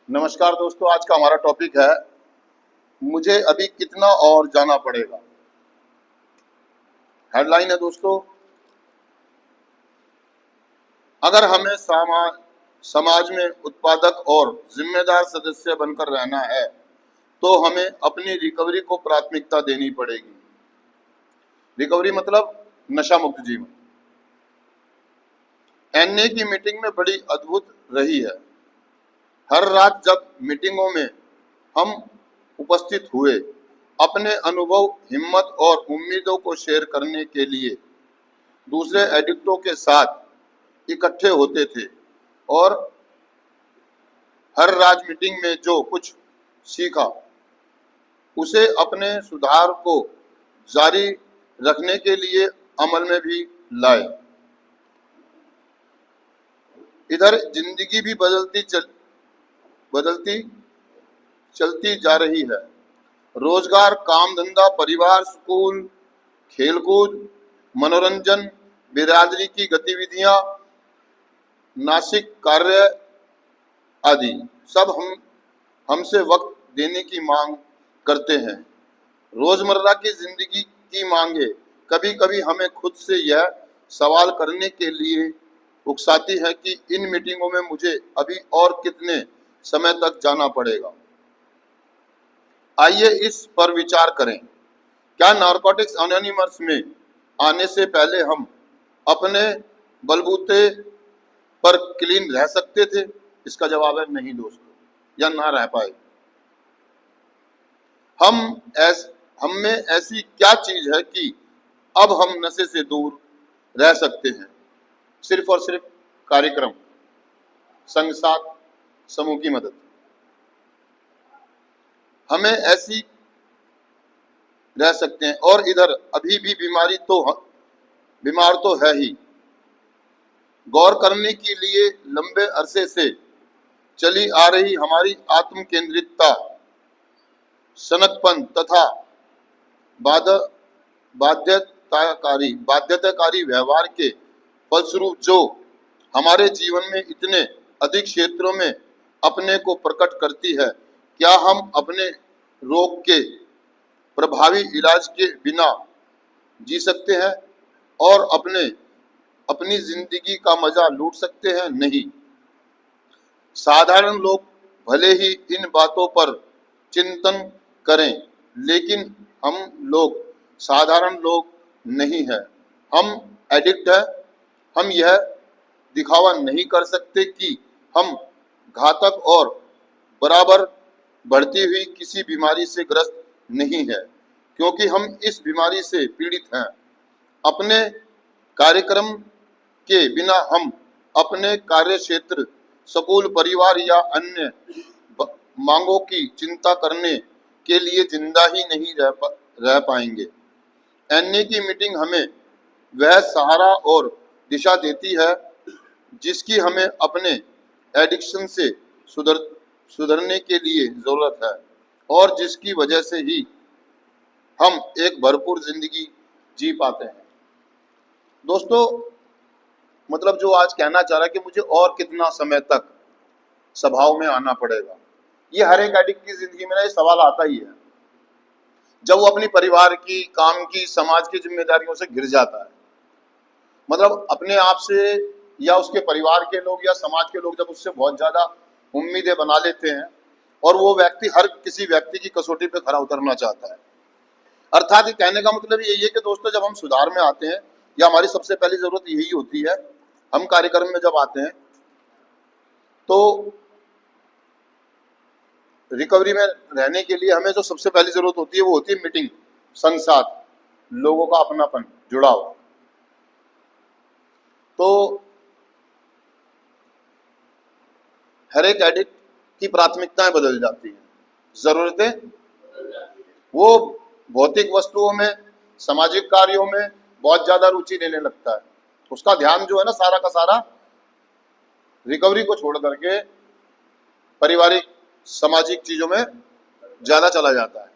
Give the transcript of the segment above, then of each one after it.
नमस्कार दोस्तों, आज का हमारा टॉपिक है मुझे अभी कितना और जाना पड़ेगा। हेडलाइन है दोस्तों, अगर हमें समाज में उत्पादक और जिम्मेदार सदस्य बनकर रहना है तो हमें अपनी रिकवरी को प्राथमिकता देनी पड़ेगी। रिकवरी मतलब नशा मुक्त जीवन। एनए की मीटिंग में बड़ी अद्भुत रही है। हर रात जब मीटिंगों में हम उपस्थित हुए, अपने अनुभव, हिम्मत और उम्मीदों को शेयर करने के लिए दूसरे एडिक्टों के साथ इकट्ठे होते थे और हर राज मीटिंग में जो कुछ सीखा उसे अपने सुधार को जारी रखने के लिए अमल में भी लाए। इधर जिंदगी भी बदलती चलती जा रही है। रोजगार, काम धंधा, परिवार, स्कूल, खेलकूद, मनोरंजन, बिरादरी की गतिविधियां, नासिक कार्य आदि सब हमसे वक्त देने की मांग करते हैं। रोजमर्रा की जिंदगी की मांगे कभी कभी हमें खुद से यह सवाल करने के लिए उकसाती है कि इन मीटिंगों में मुझे अभी और कितने समय तक जाना पड़ेगा। आइए इस पर विचार करें। क्या नारकोटिक्स एनोनिमस में आने से पहले हम अपने बलबूते पर क्लीन रह सकते थे? इसका जवाब है नहीं दोस्तों, या ना रह पाए। हम में ऐसी क्या चीज है कि अब हम नशे से दूर रह सकते हैं? सिर्फ और सिर्फ कार्यक्रम, संग साथ, समूह की मदद। हमें ऐसी रह सकते हैं और इधर अभी भी बीमार तो है ही। गौर करने के लिए लंबे अरसे से चली आ रही हमारी आत्म केंद्रितता, सनकपन तथा बाध्यताकारी व्यवहार के फलस्वरूप जो हमारे जीवन में इतने अधिक क्षेत्रों में अपने को प्रकट करती है, क्या हम अपने रोग के प्रभावी इलाज के बिना जी सकते हैं और अपनी जिंदगी का मजा लूट सकते हैं? नहीं। साधारण लोग भले ही इन बातों पर चिंतन करें, लेकिन हम लोग साधारण लोग नहीं हैं। हम एडिक्ट हैं। हम यह दिखावा नहीं कर सकते कि हम घातक और बराबर बढ़ती हुई किसी बीमारी से ग्रस्त नहीं है, क्योंकि हम इस बीमारी से पीड़ित हैं। अपने कार्यक्रम के बिना हम अपने कार्य क्षेत्र, स्कूल, परिवार या अन्य मांगों की चिंता करने के लिए जिंदा ही नहीं रह पाएंगे। एनए की मीटिंग हमें वह सहारा और दिशा देती है जिसकी हमें अपने एडिक्शन से सुधरने के लिए जरूरत है और जिसकी वजह से ही हम एक भरपूर जिंदगी जी पाते हैं। दोस्तों, मतलब जो आज कहना चाह रहा है कि मुझे और कितना समय तक सभाओं में आना पड़ेगा, ये हर एक एडिक्ट की जिंदगी में ना ये सवाल आता ही है जब वो अपनी परिवार की, काम की, समाज की जिम्मेदारियों से घिर जाता है। मतलब अपने आप से या उसके परिवार के लोग या समाज के लोग जब उससे बहुत ज्यादा उम्मीदें बना लेते हैं और वो व्यक्ति हर किसी व्यक्ति की कसौटी पे खरा उतरना चाहता है। अर्थात कहने का मतलब यही है कि दोस्तों, जब हम सुधार में आते हैं या हमारी सबसे पहली जरूरत यही होती है, हम कार्यक्रम में जब आते हैं तो रिकवरी में रहने के लिए हमें जो सबसे पहली जरूरत होती है वो होती है मीटिंग, संग साथ, लोगों का अपनापन, जुड़ाव। तो हर एक एडिक्ट की प्राथमिकताएं बदल जाती हैं, जरूरतें। वो भौतिक वस्तुओं में, सामाजिक कार्यों में बहुत ज्यादा रुचि लेने लगता है। उसका ध्यान जो है ना सारा का सारा रिकवरी को छोड़ करके पारिवारिक, सामाजिक चीजों में ज्यादा चला जाता है।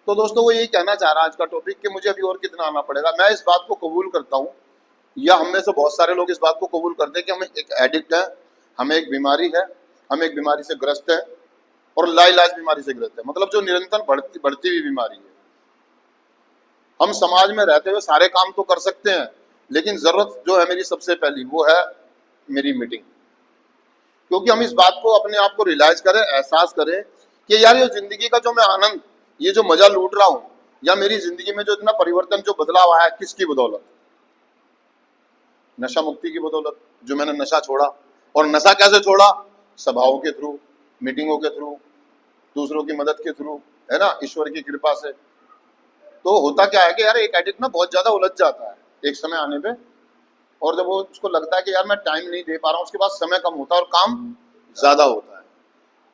तो दोस्तों, वो यही कहना चाह रहा है आज का टॉपिक कि मुझे अभी और कितना आना पड़ेगा। मैं इस बात को कबूल करता हूँ, या हम में से बहुत सारे लोग इस बात को कबूल करते हैं कि हम एक एडिक्ट है, हमें एक बीमारी है, हम एक बीमारी से ग्रस्त है। और लाइलाज बीमारी से ग्रस्त है, मतलब जो निरंतर बढ़ती हुई बीमारी है। हम समाज में रहते हुए सारे काम तो कर सकते हैं, लेकिन जरूरत जो है मेरी सबसे पहली वो है मेरी मीटिंग। क्योंकि हम इस बात को अपने आप को रियलाइज करें, एहसास करें कि यार ये जिंदगी का जो मैं आनंद, ये जो मजा लूट रहा हूं, या मेरी जिंदगी में जो इतना परिवर्तन, जो बदलाव आया है, किसकी बदौलत? नशा मुक्ति की बदौलत। जो मैंने नशा छोड़ा, और नशा कैसे छोड़ा? सभाओं के थ्रू, मीटिंगों के थ्रू, दूसरों की मदद के थ्रू, है ना, ईश्वर की कृपा से। तो होता क्या है कि यार एक एडिक्ट ना बहुत ज्यादा उलझ जाता है एक समय आने पे, और जब वो उसको लगता है कि यार मैं टाइम नहीं दे पा रहा हूँ, उसके बाद समय कम होता है और काम ज्यादा होता है,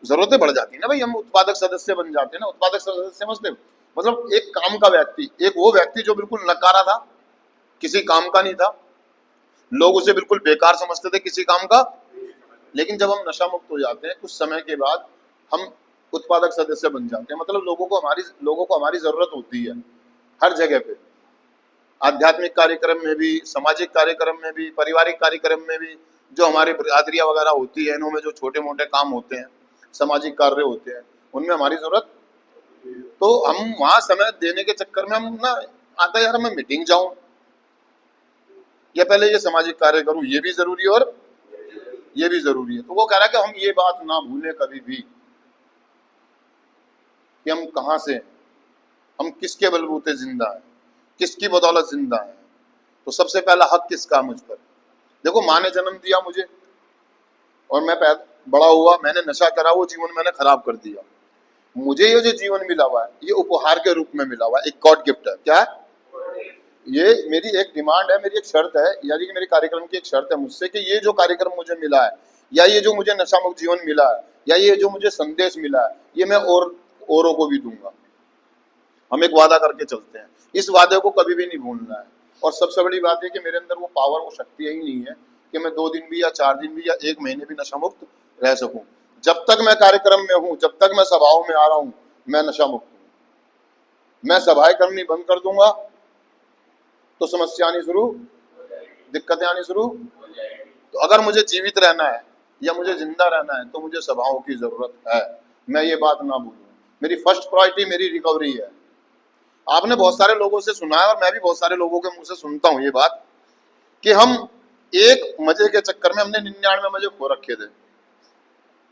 जरूरतें बढ़ जाती है ना भाई, हम उत्पादक सदस्य बन जाते हैं ना। उत्पादक सदस्य समझते हो? मतलब एक काम का व्यक्ति, एक वो व्यक्ति जो बिल्कुल नकारा था, किसी काम का नहीं था, लोग उसे बिल्कुल बेकार समझते थे किसी काम का, लेकिन जब हम नशा मुक्त हो जाते हैं कुछ समय के बाद, हम उत्पादक सदस्य बन जाते हैं। मतलब लोगों को हमारी जरूरत होती है हर जगह पे, आध्यात्मिक कार्यक्रम में भी, सामाजिक कार्यक्रम में भी, पारिवारिक कार्यक्रम में भी, जो हमारी बिरादरियां वगैरह होती है, इनमें जो छोटे मोटे काम होते हैं, सामाजिक कार्य होते हैं, उनमें हमारी जरूरत। तो हम वहां समय देने के चक्कर में हम ना, आता यार मैं मीटिंग जाऊं या पहले ये सामाजिक कार्य करूं, ये भी जरूरी है और ये भी जरूरी है। तो वो कह रहा है कि हम ये बात ना भूलें कभी भी कि हम कहां से, हम किसके बलबूते जिंदा है, किसकी बदौलत जिंदा है। तो सबसे पहला हक किसका? मुझ पर। देखो, माँ ने जन्म दिया मुझे और मैं बड़ा हुआ, मैंने नशा करा, वो जीवन मैंने खराब कर दिया। मुझे ये जो जीवन मिला हुआ है, ये उपहार के रूप में मिला हुआ है, एक गॉड गिफ्ट है। क्या है ये? मेरी एक डिमांड है, मेरी एक शर्त है, यानी कि मेरे कार्यक्रम की एक शर्त है मुझसे कि ये जो कार्यक्रम मुझे मिला है, या ये जो मुझे नशा मुक्त जीवन मिला है, या ये जो मुझे संदेश मिला है, ये मैं औरों को भी दूंगा। हम एक वादा करके चलते हैं, इस वादे को कभी भी नहीं भूलना है। और सबसे बड़ी बात है कि मेरे अंदर वो पावर, वो शक्ति ही नहीं है कि मैं 2 दिन भी या 4 दिन भी या 1 महीने भी नशा मुक्त रह सकूं। जब तक मैं कार्यक्रम में हूं, जब तक मैं सभाओं में आ रहा हूं, मैं नशा मुक्त हूं। मैं सभाएं करनी बंद कर दूंगा तो समस्या आनी शुरू, दिक्कतें आनी शुरू। तो अगर मुझे जीवित रहना है या मुझे जिंदा रहना है तो मुझे सभाओं की जरूरत है। मैं ये बात ना भूलूं। मेरी फर्स्ट प्रायोरिटी मेरी रिकवरी है। आपने बहुत सारे लोगों से सुना है, और मैं भी बहुत सारे लोगों के मुंह से सुनता हूं ये बात, कि हम एक मजे के चक्कर में हमने 99 मजे खो रखे थे।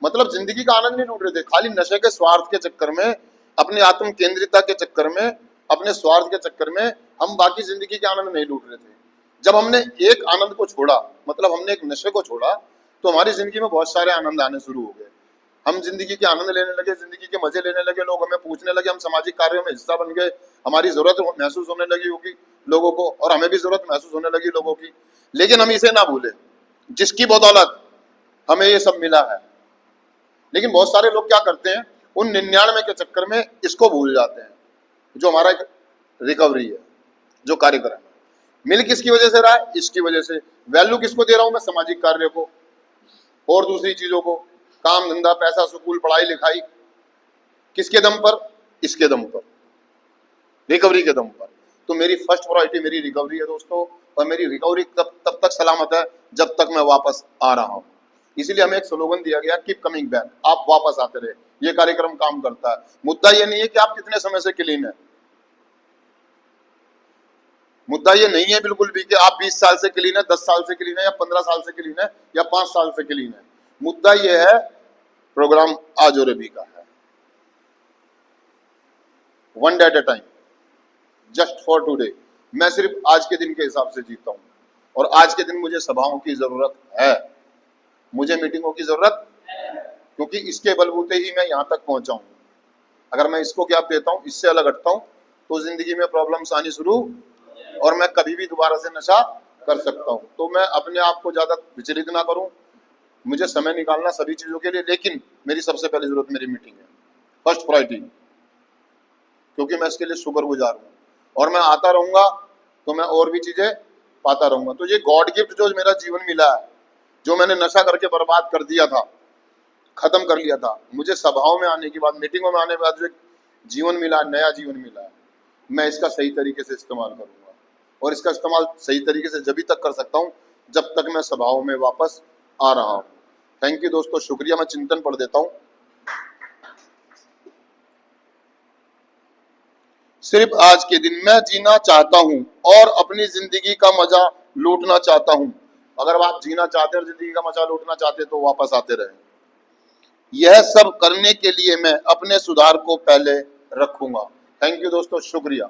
मतलब जिंदगी का आनंद नहीं लूट रहे थे, खाली नशे के स्वार्थ के चक्कर में, अपनी आत्म केंद्रिता के चक्कर में, अपने स्वार्थ के चक्कर में हम बाकी जिंदगी के आनंद नहीं लूट रहे थे। जब हमने एक आनंद को छोड़ा, मतलब हमने एक नशे को छोड़ा, तो हमारी जिंदगी में बहुत सारे आनंद आने शुरू हो गए। हम जिंदगी के आनंद लेने लगे, जिंदगी के मजे लेने लगे, लोग हमें पूछने लगे, हम सामाजिक कार्यों में हिस्सा बन गए, हमारी जरूरत महसूस होने लगी होगी लोगों को, और हमें भी जरूरत महसूस होने लगी लोगों की। लेकिन हम इसे ना भूले जिसकी बदौलत हमें ये सब मिला है। लेकिन बहुत सारे लोग क्या करते हैं, उन 99 के चक्कर में इसको भूल जाते हैं, जो हमारा एक रिकवरी है, जो कार्यक्रम है। मिल किसकी वजह से रहा है? इसकी वजह से। वैल्यू किसको दे रहा हूं मैं? सामाजिक कार्य को और दूसरी चीजों को, काम धंधा, पैसा, स्कूल, पढ़ाई लिखाई, किसके दम पर? इसके दम पर, रिकवरी के दम पर। तो मेरी फर्स्ट प्रायोरिटी मेरी रिकवरी है दोस्तों, और मेरी रिकवरी तब तक सलामत है जब तक मैं वापस आ रहा हूं। इसीलिए हमें एक स्लोगन दिया गया, कीप कमिंग बैक, आप वापस आते रहे। ये कार्यक्रम काम करता है। मुद्दा ये नहीं है कि आप कितने समय से क्लीन है, मुद्दा ये नहीं है बिल्कुल भी कि आप 20 साल से क्लीन है, 10 साल से क्लीन है, या 15 साल से क्लीन है, या 5 साल से क्लीन है। मुद्दा ये है, प्रोग्राम आज और अभी का है, one day at A time, just for today. मैं सिर्फ आज के दिन के हिसाब से जीता हूं, और आज के दिन मुझे सभाओं की जरूरत है, मुझे मीटिंगों की जरूरत, क्योंकि इसके बलबूते ही मैं यहां तक पहुंचा हूं। अगर मैं इसको गैप देता हूं, इससे अलग हटता हूं, तो जिंदगी में प्रॉब्लम्स आनी शुरू, और मैं कभी भी दोबारा से नशा कर सकता हूं। तो मैं अपने आप को ज्यादा विचलित ना करूं, मुझे समय निकालना सभी चीजों के लिए, लेकिन मेरी सबसे पहली जरूरत मेरी मीटिंग है, फर्स्ट प्रायोरिटी, क्योंकि मैं इसके लिए शुक्रगुजार हूं, और मैं आता रहूंगा तो मैं और भी चीजें पाता रहूंगा। तो ये गॉड गिफ्ट जो मेरा जीवन मिला है, जो मैंने नशा करके बर्बाद कर दिया था, खत्म कर लिया था, मुझे सभाओं में आने के बाद, मीटिंगों में आने के बाद जो जीवन मिला, नया जीवन मिला है, मैं इसका सही तरीके से इस्तेमाल करूंगा। और इसका इस्तेमाल सही तरीके से जब तक कर सकता हूं जब तक मैं सभाओं में वापस आ रहा हूं। थैंक यू दोस्तों, शुक्रिया। मैं चिंतन पढ़ देता हूं। सिर्फ आज के दिन मैं जीना चाहता हूँ और अपनी जिंदगी का मजा लूटना चाहता हूँ। अगर आप जीना चाहते हैं और जिंदगी का मजा लूटना चाहते हैं तो वापस आते रहे। यह सब करने के लिए मैं अपने सुधार को पहले रखूंगा। थैंक यू दोस्तों, शुक्रिया।